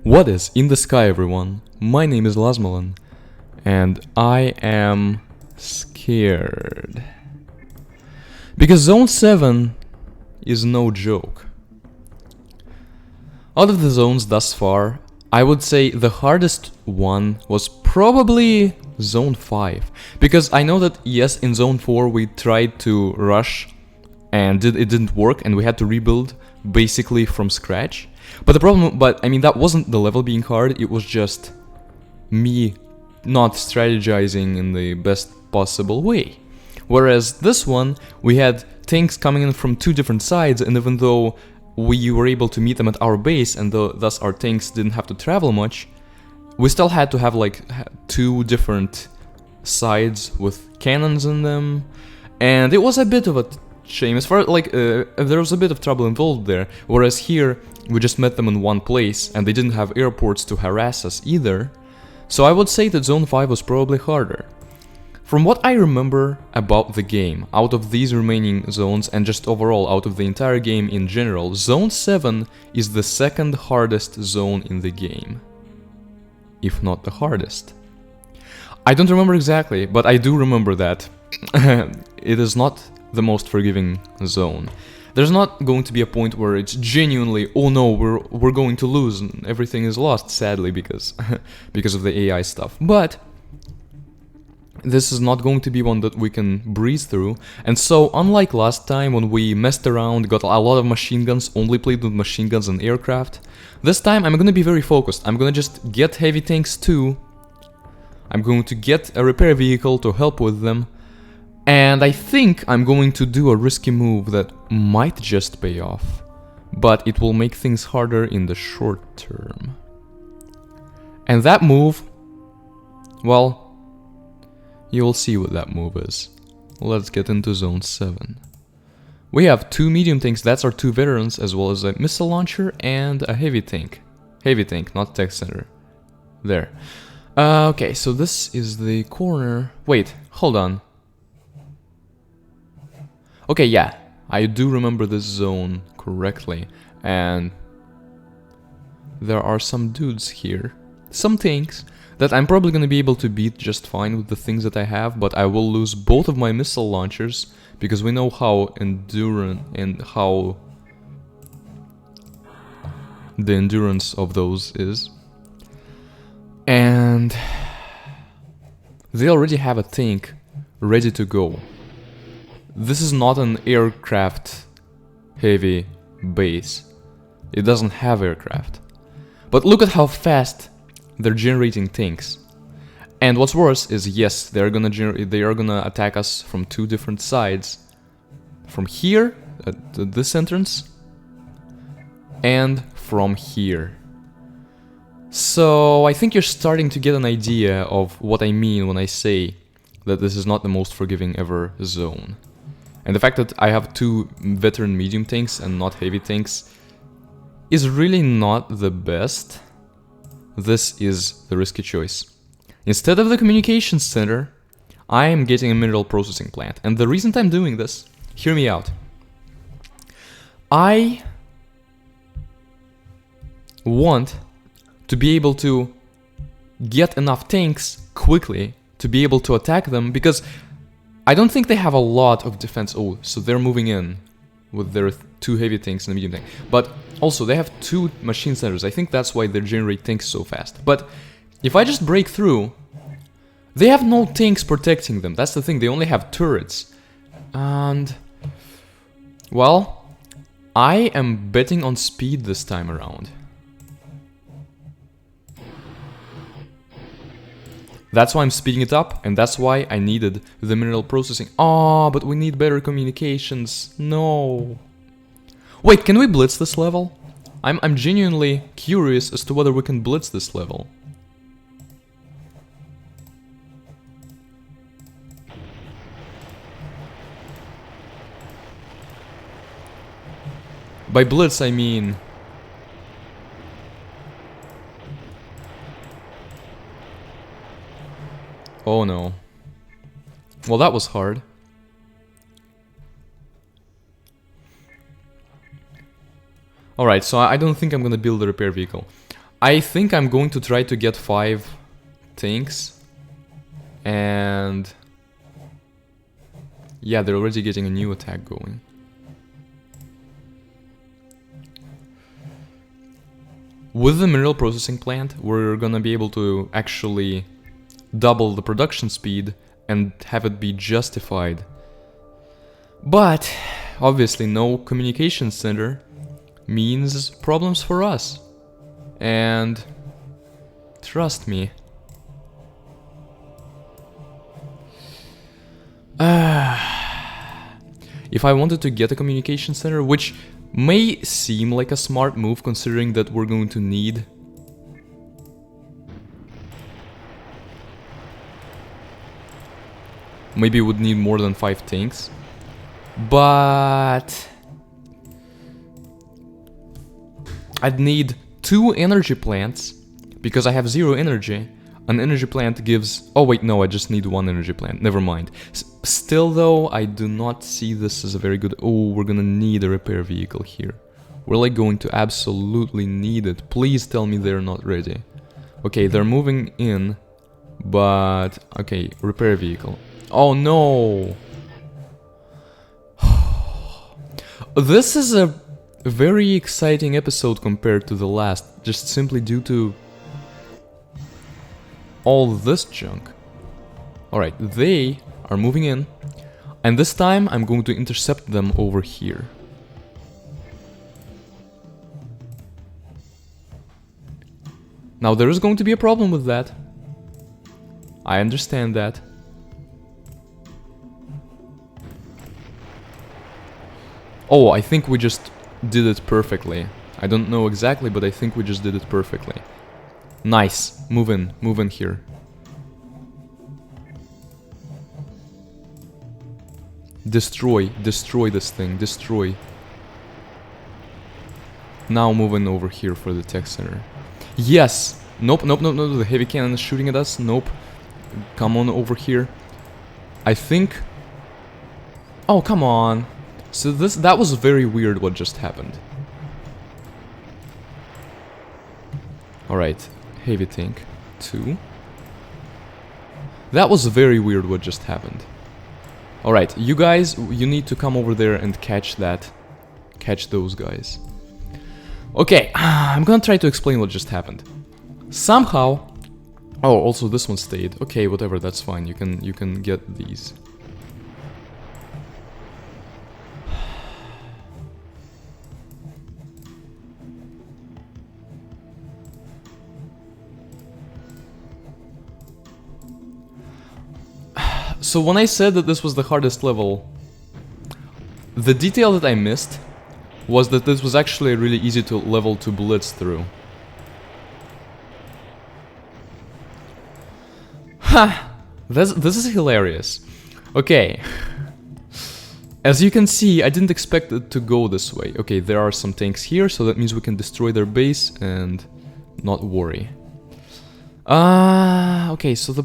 What is in the sky, everyone? My name is Lazmalan, and I am scared. Because Zone 7 is no joke. Out of the zones thus far, I would say the hardest one was probably Zone 5. Because I know that, yes, in Zone 4 we tried to rush and it didn't work and we had to rebuild basically from scratch. But that wasn't the level being hard, it was just me not strategizing in the best possible way. Whereas this one, we had tanks coming in from two different sides, and even though we were able to meet them at our base and thus our tanks didn't have to travel much, we still had to have like two different sides with cannons in them, and it was a bit of a shame as far like there was a bit of trouble involved there. Whereas here we just met them in one place and they didn't have airports to harass us either. So I would say that Zone 5 was probably harder. From what I remember about the game, out of these remaining zones and just overall out of the entire game in general, Zone 7 is the second hardest zone in the game, if not the hardest. I don't remember exactly, but I do remember that it is not the most forgiving zone. There's not going to be a point where it's genuinely, oh no, we're going to lose and everything is lost, sadly, because because of the AI stuff. But this is not going to be one that we can breeze through. And so, unlike last time when we messed around, got a lot of machine guns, only played with machine guns and aircraft, this time I'm gonna be very focused. I'm gonna just get heavy tanks too. I'm going to get a repair vehicle to help with them. And I think I'm going to do a risky move that might just pay off, but it will make things harder in the short term. And that move, well, you'll see what that move is. Let's get into Zone 7. We have two medium tanks, that's our two veterans, as well as a missile launcher and a heavy tank. Heavy tank, not tech center. There. Okay, so this is the corner. Wait, hold on. Okay, yeah, I do remember this zone correctly, and there are some dudes here, some tanks, that I'm probably gonna be able to beat just fine with the things that I have, but I will lose both of my missile launchers, because we know how endurant and how the endurance of those is. And they already have a tank ready to go. This is not an aircraft heavy base. It doesn't have aircraft. But look at how fast they're generating tanks. And what's worse is, yes, they are gonna attack us from two different sides. From here, at this entrance, and from here. So I think you're starting to get an idea of what I mean when I say that this is not the most forgiving ever zone. And the fact that I have two veteran medium tanks and not heavy tanks is really not the best. This is the risky choice. Instead of the communications center, I am getting a mineral processing plant. And the reason I'm doing this, hear me out. I want to be able to get enough tanks quickly to be able to attack them, because I don't think they have a lot of defense. Oh, so they're moving in with their two heavy tanks and a medium tank. But also, they have two machine centers. I think that's why they generate tanks so fast. But if I just break through, they have no tanks protecting them. That's the thing, they only have turrets. And, well, I am betting on speed this time around. That's why I'm speeding it up, and that's why I needed the mineral processing. Ah, but we need better communications. No. Wait, can we blitz this level? I'm genuinely curious as to whether we can blitz this level. By blitz, I mean... Oh no. Well, that was hard. Alright, so I don't think I'm gonna build a repair vehicle. I think I'm going to try to get 5 tanks. And... yeah, they're already getting a new attack going. With the mineral processing plant, we're gonna be able to actually double the production speed and have it be justified. But, obviously, no communication center means problems for us. And trust me. If I wanted to get a communication center, which may seem like a smart move considering that we're going to need maybe would need more than 5 tanks, but I'd need 2 energy plants because I have 0 energy. An energy plant gives... oh wait, no, I just need 1 energy plant, never mind. Still though, I do not see this as a very good... oh, we're gonna need a repair vehicle here. We're like going to absolutely need it. Please tell me they're not ready. Okay, they're moving in, but... okay, repair vehicle. Oh no! This is a very exciting episode compared to the last, just simply due to all this junk. Alright, they are moving in, and this time I'm going to intercept them over here. Now there is going to be a problem with that. I understand that. Oh, I think we just did it perfectly. I don't know exactly, but I think we just did it perfectly. Nice. Move in here. Destroy this thing, destroy. Now moving over here for the tech center. Yes! Nope, the heavy cannon is shooting at us, nope. Come on over here. I think... oh, come on. So that was very weird what just happened. Alright, heavy tank 2. That was very weird what just happened. Alright, you guys, you need to come over there and catch that. Catch those guys. Okay, I'm gonna try to explain what just happened. Somehow... oh, also this one stayed. Okay, whatever, that's fine. You can get these. So when I said that this was the hardest level, the detail that I missed was that this was actually really easy to level to blitz through. Ha! This is hilarious. Okay. As you can see, I didn't expect it to go this way. Okay, there are some tanks here, so that means we can destroy their base and not worry. Okay, so the...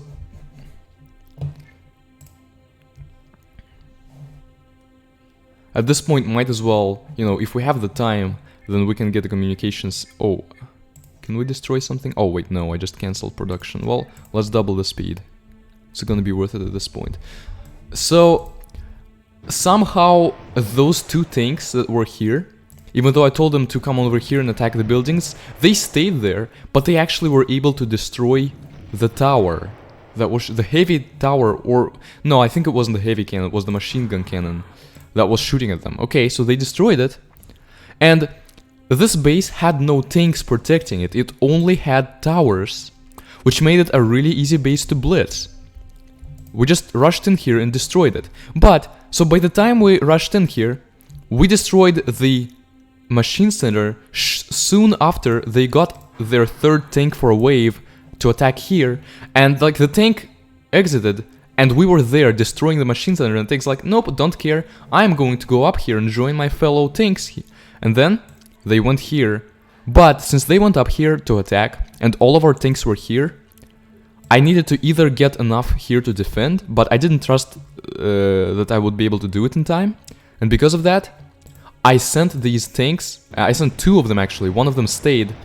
at this point, might as well, you know, if we have the time, then we can get the communications... oh, can we destroy something? Oh, wait, no, I just cancelled production. Well, let's double the speed. It's gonna be worth it at this point. So, somehow, those 2 tanks that were here, even though I told them to come over here and attack the buildings, they stayed there, but they actually were able to destroy the tower. That was the heavy tower, or... no, I think it wasn't the heavy cannon, it was the machine gun cannon that was shooting at them. Okay, so they destroyed it, and this base had no tanks protecting it. It only had towers, which made it a really easy base to blitz. We just rushed in here and destroyed it. But, so by the time we rushed in here, we destroyed the machine center soon after they got their 3rd tank for a wave to attack here, and like the tank exited, and we were there destroying the machine center, and tank's like, nope, don't care, I'm going to go up here and join my fellow tanks. And then they went here, but since they went up here to attack, and all of our tanks were here, I needed to either get enough here to defend, but I didn't trust that I would be able to do it in time, and because of that, I sent these tanks, I sent 2 of them actually, one of them stayed,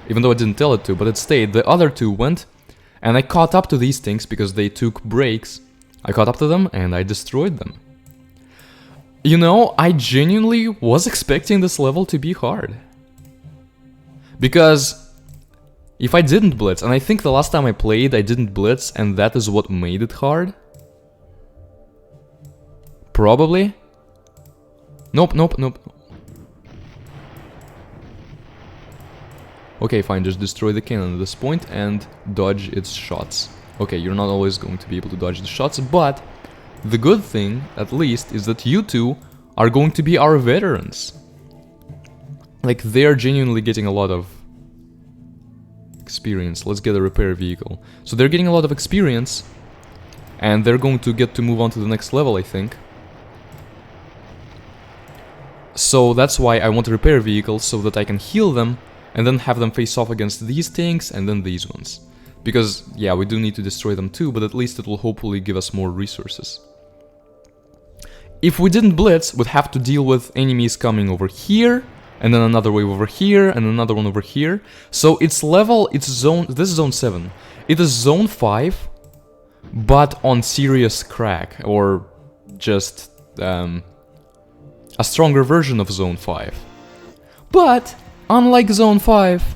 even though I didn't tell it to, but it stayed. The other two went, and I caught up to these things because they took breaks. I caught up to them, and I destroyed them. You know, I genuinely was expecting this level to be hard. Because if I didn't blitz, and I think the last time I played I didn't blitz, and that is what made it hard. Probably. Nope. Okay, fine, just destroy the cannon at this point and dodge its shots. Okay, you're not always going to be able to dodge the shots, but the good thing, at least, is that you two are going to be our veterans. Like, they're genuinely getting a lot of experience. Let's get a repair vehicle. So they're getting a lot of experience, and they're going to get to move on to the next level, I think. So that's why I want a repair vehicle, so that I can heal them, and then have them face off against these tanks, and then these ones. Because, yeah, we do need to destroy them too, but at least it will hopefully give us more resources. If we didn't blitz, we'd have to deal with enemies coming over here, and then another wave over here, and another one over here. So its level, its zone, this is zone 7. It is zone 5, but on serious crack, or just a stronger version of zone 5. But, unlike zone 5,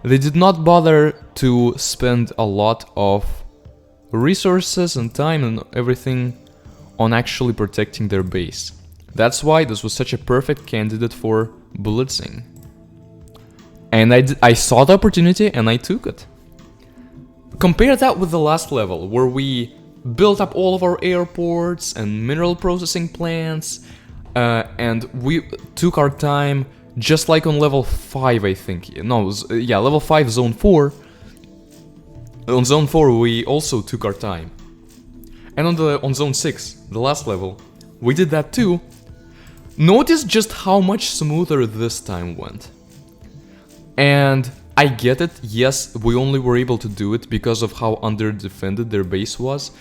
they did not bother to spend a lot of resources and time and everything on actually protecting their base. That's why this was such a perfect candidate for blitzing. And I saw the opportunity and I took it. Compare that with the last level, where we built up all of our airports and mineral processing plants, and we took our time, just like on level 5, I think. No, yeah, level 5, zone 4. On zone 4 we also took our time. And on zone 6, the last level, we did that too. Notice just how much smoother this time went. And I get it, yes, we only were able to do it because of how under-defended their base was.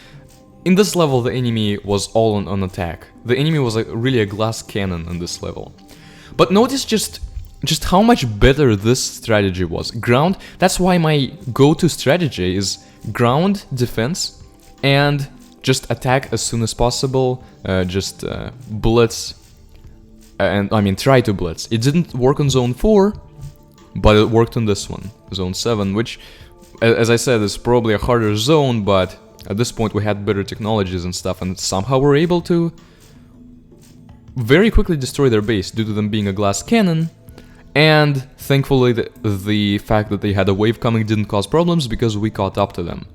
In this level, the enemy was all on attack. The enemy was really a glass cannon on this level. But notice just how much better this strategy was. Ground, that's why my go-to strategy is ground defense and just attack as soon as possible, blitz, and I mean try to blitz. It didn't work on zone 4, but it worked on this one, zone 7, which, as I said, is probably a harder zone, but at this point we had better technologies and stuff, and somehow we're able to very quickly destroy their base due to them being a glass cannon. And thankfully the fact that they had a wave coming didn't cause problems because we caught up to them.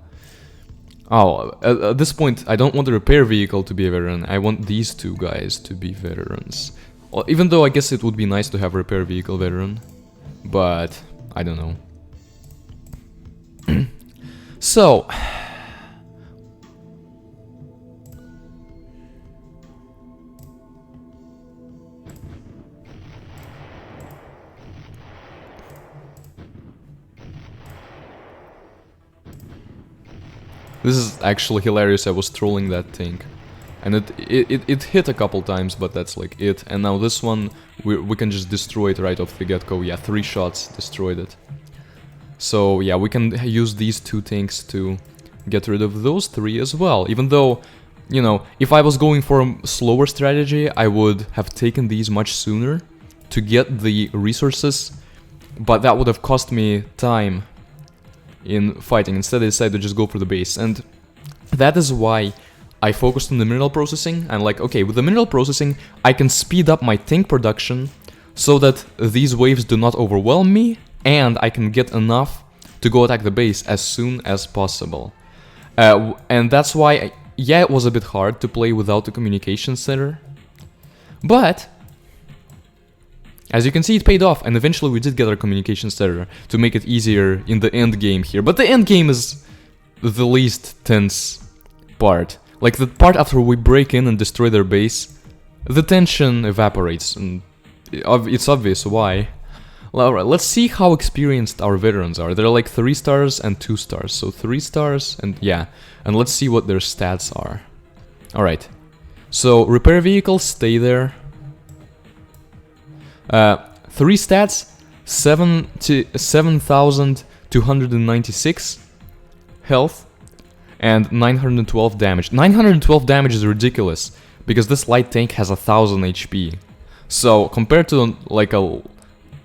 Oh, at this point I don't want the repair vehicle to be a veteran, I want these two guys to be veterans. Well, even though I guess it would be nice to have a repair vehicle veteran, but I don't know. So, this is actually hilarious. I was trolling that tank, and it hit a couple times, but that's like it. And now this one, we can just destroy it right off the get-go. Yeah, 3 shots destroyed it. So yeah, we can use these 2 tanks to get rid of those 3 as well. Even though, you know, if I was going for a slower strategy, I would have taken these much sooner to get the resources, but that would have cost me time in fighting. Instead I decided to just go for the base, and that is why I focused on the mineral processing. I'm like, okay, with the mineral processing I can speed up my tank production so that these waves do not overwhelm me, and I can get enough to go attack the base as soon as possible. And that's why, yeah, it was a bit hard to play without the communication center, but as you can see, it paid off, and eventually we did get our communication center to make it easier in the end game here. But the end game is the least tense part. Like, the part after we break in and destroy their base, the tension evaporates, and it's obvious why. Alright, let's see how experienced our veterans are. They're like 3 stars and 2 stars, so 3 stars, and yeah. And let's see what their stats are. Alright, so repair vehicles stay there. 3 stats, 7,296 health and 912 damage. 912 damage is ridiculous because this light tank has 1000 HP. So compared to like a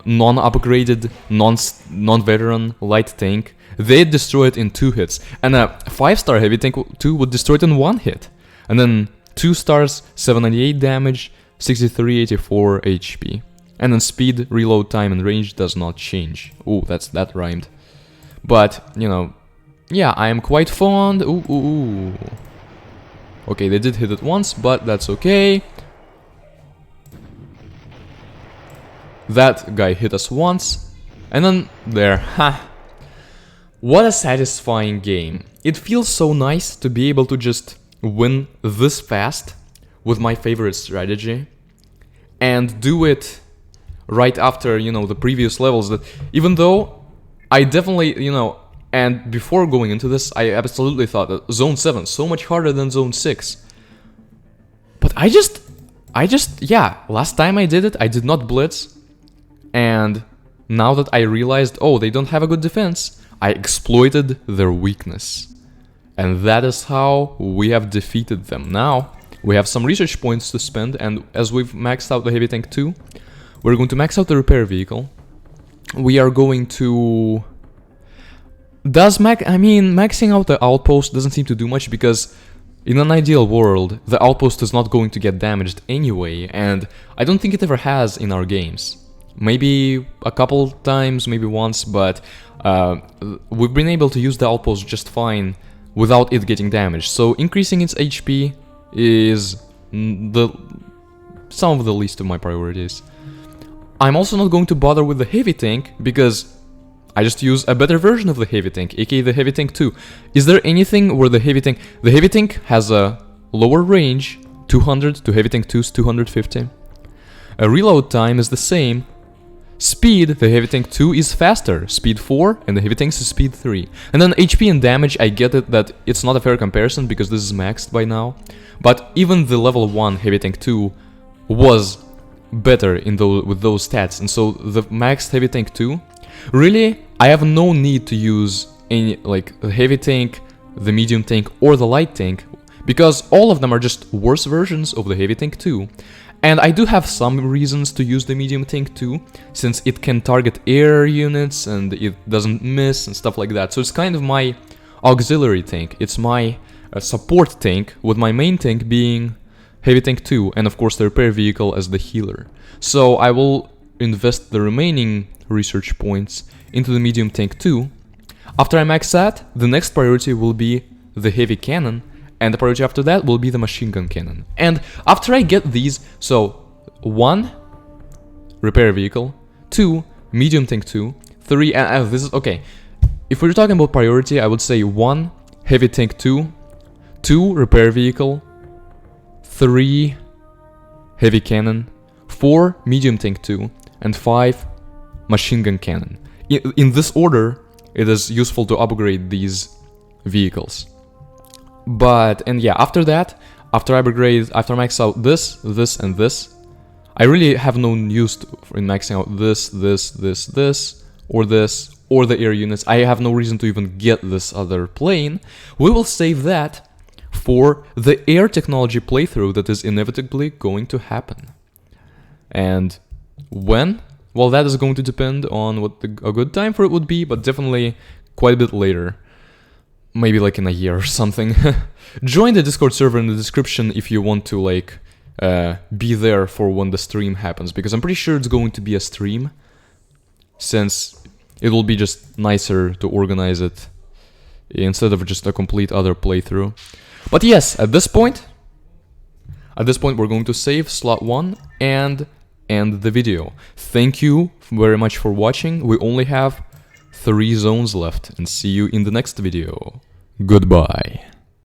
non-upgraded, non-veteran light tank, they destroy it in 2 hits, and a 5-star heavy tank 2 would destroy it in 1 hit. And then 2 stars, 798 damage, 6384 HP. And then speed, reload time, and range does not change. Ooh, that rhymed. But, you know, yeah, I am quite fond. Ooh. Okay, they did hit it once, but that's okay. That guy hit us once, and then there, ha. What a satisfying game. It feels so nice to be able to just win this fast with my favorite strategy and do it right after, you know, the previous levels that, even though I definitely, you know, and before going into this, I absolutely thought that Zone 7 so much harder than Zone 6. But I just, yeah, last time I did it, I did not blitz, and now that I realized, oh, they don't have a good defense, I exploited their weakness. And that is how we have defeated them. Now, we have some research points to spend, and as we've maxed out the Heavy Tank 2, we're going to max out the repair vehicle. We are going to... maxing out the outpost doesn't seem to do much, because in an ideal world, the outpost is not going to get damaged anyway, and I don't think it ever has in our games. Maybe a couple times, maybe once, but we've been able to use the outpost just fine without it getting damaged. So increasing its HP is some of the least of my priorities. I'm also not going to bother with the heavy tank because I just use a better version of the heavy tank, aka the Heavy Tank 2. Is there anything where the Heavy Tank has a lower range, 200 to Heavy Tank 2's 250. A reload time is the same. Speed, the Heavy Tank 2 is faster, speed 4, and the Heavy Tank's is speed 3. And then HP and damage, I get it that it's not a fair comparison because this is maxed by now. But even the level 1 Heavy Tank 2 was better with those stats. And so the maxed Heavy Tank 2, really, I have no need to use any, like, the Heavy Tank, the Medium Tank, or the Light Tank, because all of them are just worse versions of the Heavy Tank 2. And I do have some reasons to use the Medium Tank 2, since it can target air units and it doesn't miss and stuff like that. So it's kind of my auxiliary tank. It's my support tank, with my main tank being Heavy Tank 2, and of course the repair vehicle as the healer. So I will invest the remaining research points into the Medium Tank 2. After I max that, the next priority will be the heavy cannon, and the priority after that will be the machine gun cannon. And after I get these, so 1, repair vehicle, 2, Medium Tank 2, 3, and this is, okay. If we're talking about priority, I would say 1, Heavy Tank 2, 2, repair vehicle, 3, heavy cannon, 4, Medium Tank 2, and 5, machine gun cannon. In this order, it is useful to upgrade these vehicles. But, and yeah, after that, after I max out this, and this, I really have no use in maxing out this, or the air units. I have no reason to even get this other plane. We will save that for the air technology playthrough that is inevitably going to happen. And when? Well, that is going to depend on what a good time for it would be, but definitely quite a bit later. Maybe like in a year or something. Join the Discord server in the description if you want to, like, be there for when the stream happens, because I'm pretty sure it's going to be a stream, since it will be just nicer to organize it instead of just a complete other playthrough. But yes, at this point we're going to save slot 1 and end the video. Thank you very much for watching. We only have 3 zones left, and see you in the next video. Goodbye.